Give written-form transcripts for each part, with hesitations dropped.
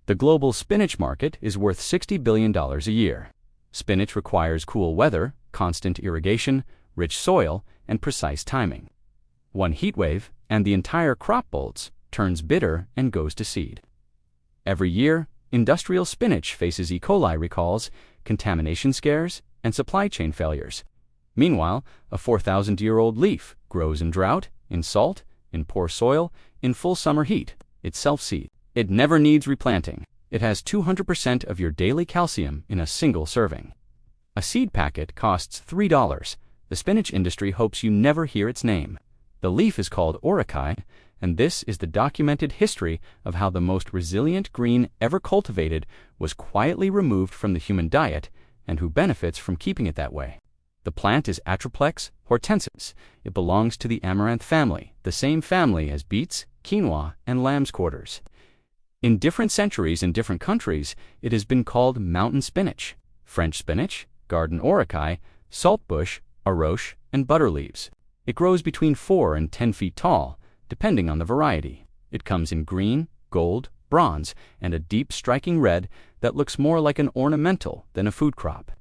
The global spinach market is worth $60 billion a year. Spinach requires cool weather, constant irrigation, rich soil, and precise timing. One heat wave, and the entire crop bolts, turns bitter, and goes to seed. Every year, industrial spinach faces E. coli recalls, contamination scares, and supply chain failures. Meanwhile, a 4,000-year-old leaf grows in drought, in salt, in poor soil, in full summer heat. It self-seeds. It never needs replanting. It has 200% of your daily calcium in a single serving. A seed packet costs $3. The spinach industry hopes you never hear its name. The leaf is called Oricai, and this is the documented history of how the most resilient green ever cultivated was quietly removed from the human diet and who benefits from keeping it that way. The plant is Atriplex hortensis. It belongs to the amaranth family, the same family as beets, quinoa, and lamb's quarters. In different centuries in different countries, it has been called mountain spinach, French spinach, garden oricai, saltbush, aroche, and butter leaves. It grows between 4 and 10 feet tall, depending on the variety. It comes in green, gold, bronze, and a deep striking red that looks more like an ornamental than a food crop.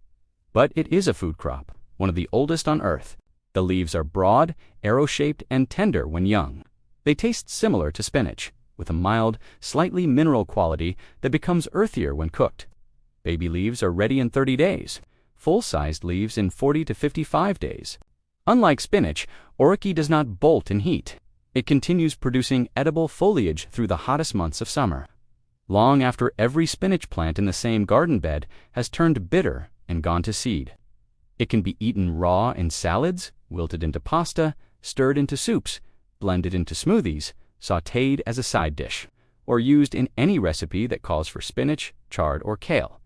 But it is a food crop, one of the oldest on Earth. The leaves are broad, arrow-shaped, and tender when young. They taste similar to spinach, with a mild, slightly mineral quality that becomes earthier when cooked. Baby leaves are ready in 30 days, full-sized leaves in 40 to 55 days. Unlike spinach, Oricai does not bolt in heat. It continues producing edible foliage through the hottest months of summer. Long after every spinach plant in the same garden bed has turned bitter and gone to seed. It can be eaten raw in salads, wilted into pasta, stirred into soups, blended into smoothies, sautéed as a side dish, or used in any recipe that calls for spinach, chard, or kale.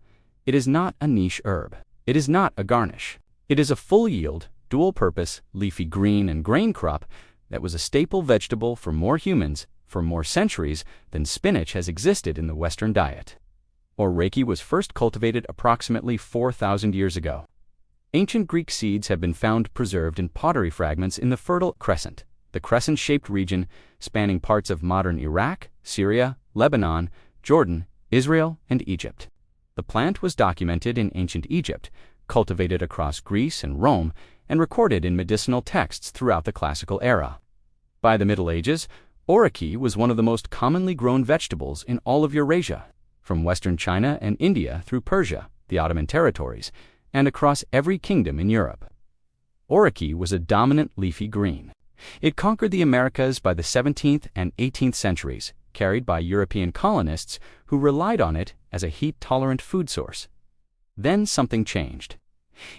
It is not a niche herb. It is not a garnish. It is a full-yield, dual-purpose, leafy green and grain crop that was a staple vegetable for more humans for more centuries than spinach has existed in the Western diet. Oricai was first cultivated approximately 4,000 years ago. Ancient Greek seeds have been found preserved in pottery fragments in the Fertile Crescent, the crescent-shaped region spanning parts of modern Iraq, Syria, Lebanon, Jordan, Israel, and Egypt. The plant was documented in ancient Egypt, cultivated across Greece and Rome, and recorded in medicinal texts throughout the classical era. By the Middle Ages, Oricai was one of the most commonly grown vegetables in all of Eurasia, from western China and India through Persia, the Ottoman territories, and across every kingdom in Europe. Oricai was a dominant leafy green. It conquered the Americas by the 17th and 18th centuries, carried by European colonists who relied on it as a heat-tolerant food source. Then something changed.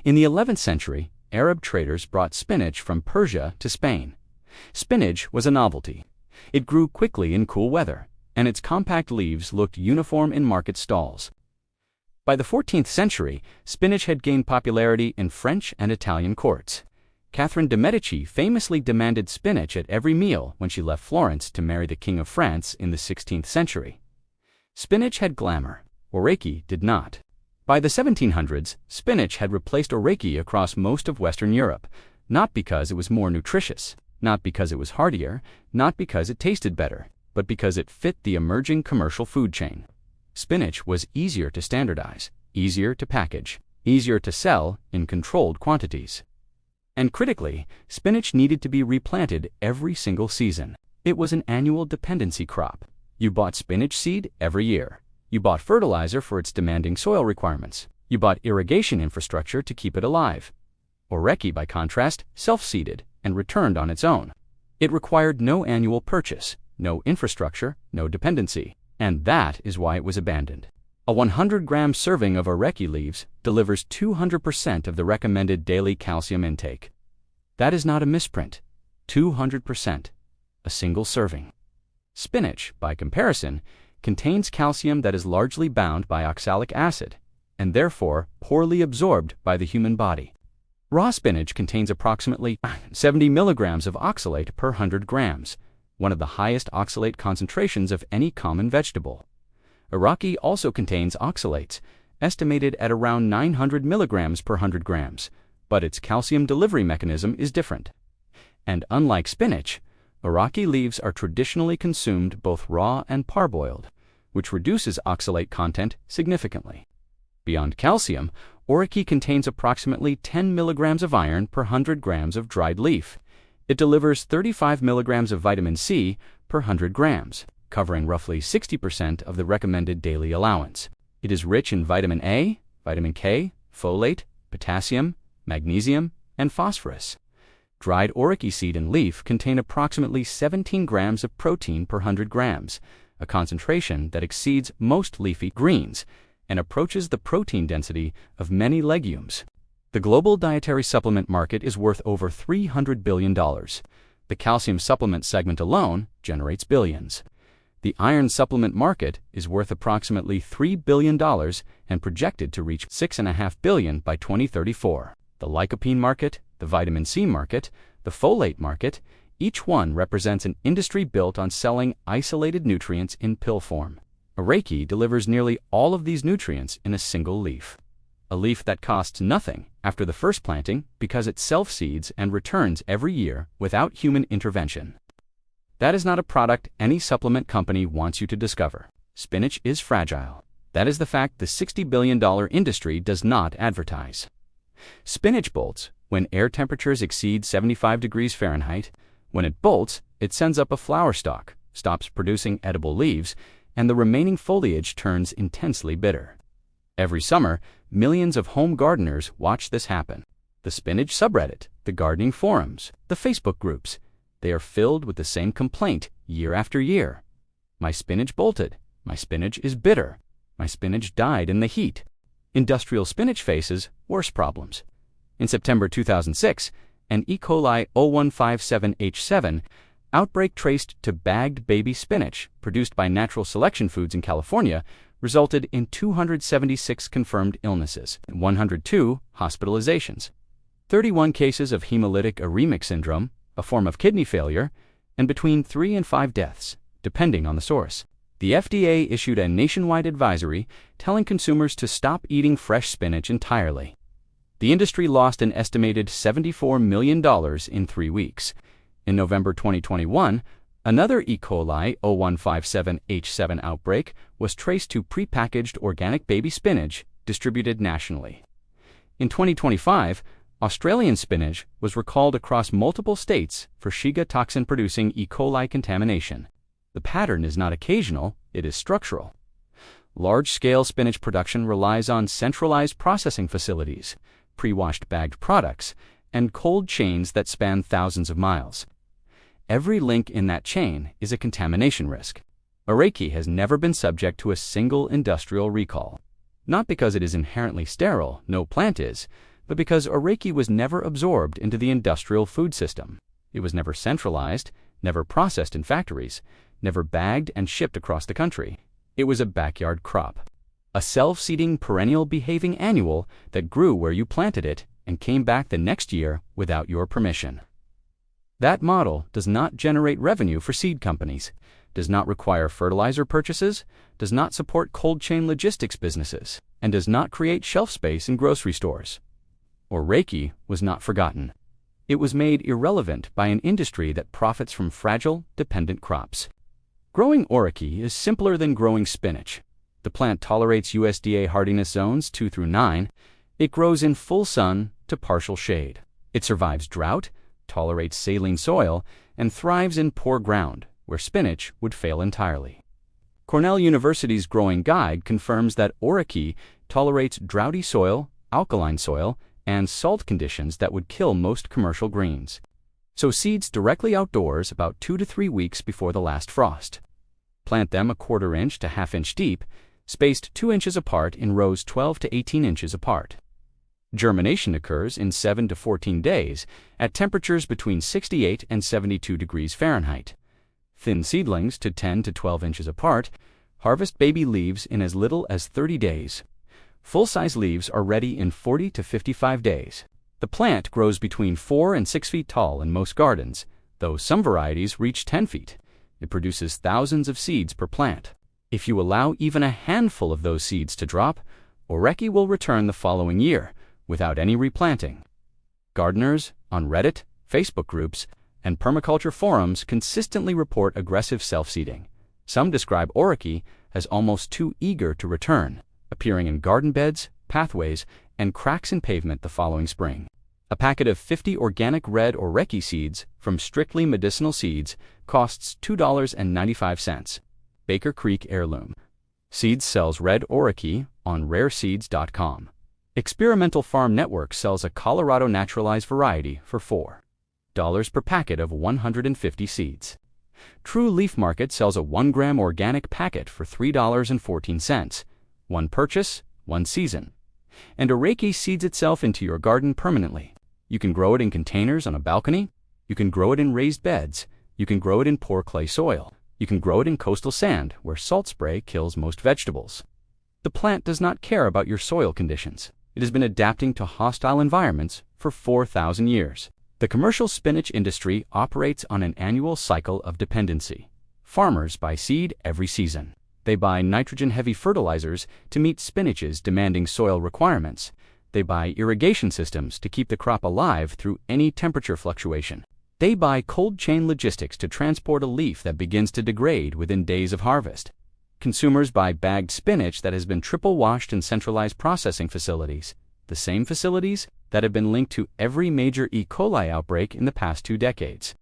In the 11th century, Arab traders brought spinach from Persia to Spain. Spinach was a novelty. It grew quickly in cool weather, and its compact leaves looked uniform in market stalls. By the 14th century, spinach had gained popularity in French and Italian courts. Catherine de' Medici famously demanded spinach at every meal when she left Florence to marry the King of France in the 16th century. Spinach had glamour. Oricai did not. By the 1700s, spinach had replaced Oricai across most of Western Europe, not because it was more nutritious, not because it was hardier, not because it tasted better, but because it fit the emerging commercial food chain. Spinach was easier to standardize, easier to package, easier to sell in controlled quantities. And critically, spinach needed to be replanted every single season. It was an annual dependency crop. You bought spinach seed every year. You bought fertilizer for its demanding soil requirements. You bought irrigation infrastructure to keep it alive. Oricai, by contrast, self-seeded and returned on its own. It required no annual purchase, no infrastructure, no dependency. And that is why it was abandoned. A 100-gram serving of Oricai leaves delivers 200% of the recommended daily calcium intake. That is not a misprint. 200%. A single serving. Spinach, by comparison, contains calcium that is largely bound by oxalic acid, and therefore poorly absorbed by the human body. Raw spinach contains approximately 70 milligrams of oxalate per 100 grams, one of the highest oxalate concentrations of any common vegetable. Oricai also contains oxalates, estimated at around 900 milligrams per 100 grams, but its calcium delivery mechanism is different. And unlike spinach, Oricai leaves are traditionally consumed both raw and parboiled, which reduces oxalate content significantly. Beyond calcium, Oreki contains approximately 10 milligrams of iron per 100 grams of dried leaf. It delivers 35 milligrams of vitamin C per 100 grams, covering roughly 60% of the recommended daily allowance. It is rich in vitamin A, vitamin K, folate, potassium, magnesium, and phosphorus. Dried Oreki seed and leaf contain approximately 17 grams of protein per 100 grams, a concentration that exceeds most leafy greens and approaches the protein density of many legumes. The global dietary supplement market is worth over $300 billion. The calcium supplement segment alone generates billions. The iron supplement market is worth approximately $3 billion and projected to reach $6.5 billion by 2034. The lycopene market, the vitamin C market, the folate market, each one represents an industry built on selling isolated nutrients in pill form. Oreki delivers nearly all of these nutrients in a single leaf. A leaf that costs nothing after the first planting because it self-seeds and returns every year without human intervention. That is not a product any supplement company wants you to discover. Spinach is fragile. That is the fact the $60 billion industry does not advertise. Spinach bolts when air temperatures exceed 75 degrees Fahrenheit. When it bolts, it sends up a flower stalk, stops producing edible leaves, and the remaining foliage turns intensely bitter. Every summer, millions of home gardeners watch this happen. The spinach subreddit, the gardening forums, the Facebook groups, they are filled with the same complaint year after year. My spinach bolted. My spinach is bitter. My spinach died in the heat. Industrial spinach faces worse problems. In September 2006, an E. coli 0157H7 outbreak traced to bagged baby spinach produced by Natural Selection Foods in California resulted in 276 confirmed illnesses, 102 hospitalizations, 31 cases of hemolytic uremic syndrome, a form of kidney failure, and between 3 and 5 deaths, depending on the source. The FDA issued a nationwide advisory telling consumers to stop eating fresh spinach entirely. The industry lost an estimated $74 million in 3 weeks. In November 2021, another E. coli 0157H7 outbreak was traced to prepackaged organic baby spinach distributed nationally. In 2025, Australian spinach was recalled across multiple states for Shiga toxin-producing E. coli contamination. The pattern is not occasional, it is structural. Large-scale spinach production relies on centralized processing facilities, pre-washed bagged products, and cold chains that span thousands of miles. Every link in that chain is a contamination risk. Oreki has never been subject to a single industrial recall. Not because it is inherently sterile, no plant is, but because Oreki was never absorbed into the industrial food system. It was never centralized, never processed in factories, never bagged and shipped across the country. It was a backyard crop. A self-seeding perennial behaving annual that grew where you planted it and came back the next year without your permission. That model does not generate revenue for seed companies, does not require fertilizer purchases, does not support cold chain logistics businesses, and does not create shelf space in grocery stores. Oreki was not forgotten. It was made irrelevant by an industry that profits from fragile, dependent crops. Growing Oreki is simpler than growing spinach. The plant tolerates USDA hardiness zones 2 through 9. It grows in full sun to partial shade. It survives drought, tolerates saline soil, and thrives in poor ground, where spinach would fail entirely. Cornell University's Growing Guide confirms that Oreki tolerates droughty soil, alkaline soil, and salt conditions that would kill most commercial greens. Sow seeds directly outdoors about 2 to 3 weeks before the last frost. Plant them 1/4 inch to 1/2 inch deep, spaced 2 inches apart in rows 12 to 18 inches apart. Germination occurs in 7 to 14 days at temperatures between 68 and 72 degrees Fahrenheit. Thin seedlings to 10 to 12 inches apart harvest baby leaves in as little as 30 days. Full-size leaves are ready in 40 to 55 days. The plant grows between 4 and 6 feet tall in most gardens, though some varieties reach 10 feet. It produces thousands of seeds per plant. If you allow even a handful of those seeds to drop, Oreki will return the following year without any replanting. Gardeners on Reddit, Facebook groups, and permaculture forums consistently report aggressive self-seeding. Some describe Oraki as almost too eager to return, appearing in garden beds, pathways, and cracks in pavement the following spring. A packet of 50 organic red Oraki seeds from Strictly Medicinal Seeds costs $2.95. Baker Creek Heirloom. Seeds sells red Oraki on rareseeds.com. Experimental Farm Network sells a Colorado naturalized variety for $4 per packet of 150 seeds. True Leaf Market sells a 1-gram organic packet for $3.14. One purchase, one season. And Oraki seeds itself into your garden permanently. You can grow it in containers on a balcony. You can grow it in raised beds. You can grow it in poor clay soil. You can grow it in coastal sand, where salt spray kills most vegetables. The plant does not care about your soil conditions. It has been adapting to hostile environments for 4,000 years. The commercial spinach industry operates on an annual cycle of dependency. Farmers buy seed every season. They buy nitrogen-heavy fertilizers to meet spinach's demanding soil requirements. They buy irrigation systems to keep the crop alive through any temperature fluctuation. They buy cold chain logistics to transport a leaf that begins to degrade within days of harvest. Consumers buy bagged spinach that has been triple washed in centralized processing facilities, the same facilities that have been linked to every major E. coli outbreak in the past 2 decades.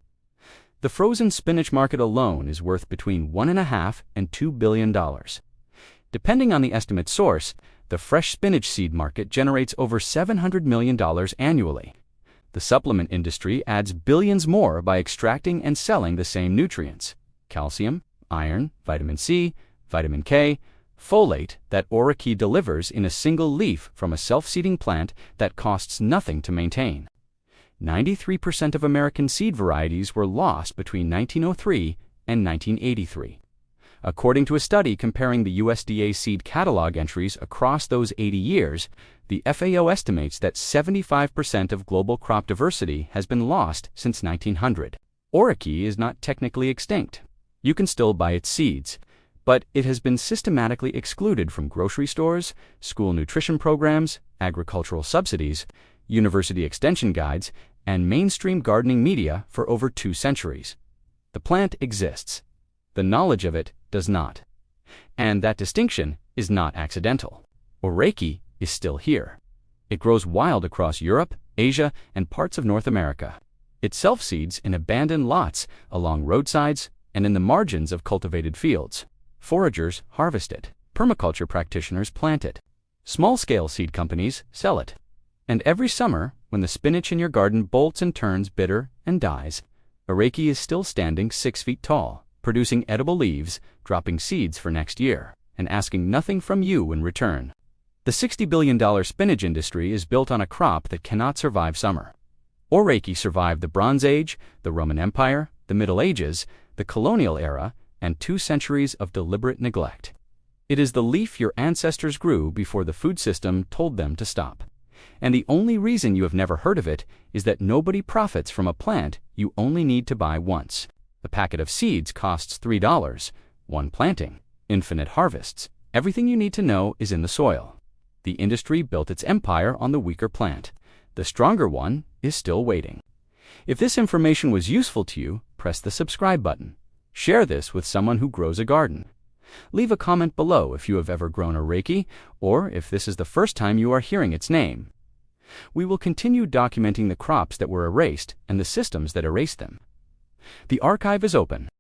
The frozen spinach market alone is worth between $1.5 and $2 billion. Depending on the estimate source, the fresh spinach seed market generates over $700 million annually. The supplement industry adds billions more by extracting and selling the same nutrients: calcium, iron, vitamin C, vitamin K, folate that Oraki delivers in a single leaf from a self-seeding plant that costs nothing to maintain. 93% of American seed varieties were lost between 1903 and 1983. According to a study comparing the USDA seed catalog entries across those 80 years, the FAO estimates that 75% of global crop diversity has been lost since 1900. Oraki is not technically extinct. You can still buy its seeds, but it has been systematically excluded from grocery stores, school nutrition programs, agricultural subsidies, university extension guides, and mainstream gardening media for over 2 centuries. The plant exists. The knowledge of it does not. And that distinction is not accidental. Oraki is still here. It grows wild across Europe, Asia, and parts of North America. It self-seeds in abandoned lots, along roadsides, and in the margins of cultivated fields. Foragers harvest it. Permaculture practitioners plant it. Small-scale seed companies sell it. And every summer, when the spinach in your garden bolts and turns bitter and dies, Oraki is still standing 6 feet tall, producing edible leaves, dropping seeds for next year, and asking nothing from you in return. The $60 billion spinach industry is built on a crop that cannot survive summer. Oraki survived the Bronze Age, the Roman Empire, the Middle Ages, the colonial era, and 2 centuries of deliberate neglect. It is the leaf your ancestors grew before the food system told them to stop. And the only reason you have never heard of it is that nobody profits from a plant you only need to buy once. The packet of seeds costs $3. One planting. Infinite harvests. Everything you need to know is in the soil. The industry built its empire on the weaker plant. The stronger one is still waiting. If this information was useful to you, press the subscribe button. Share this with someone who grows a garden. Leave a comment below if you have ever grown Oraki, or if this is the first time you are hearing its name. We will continue documenting the crops that were erased and the systems that erased them. The archive is open.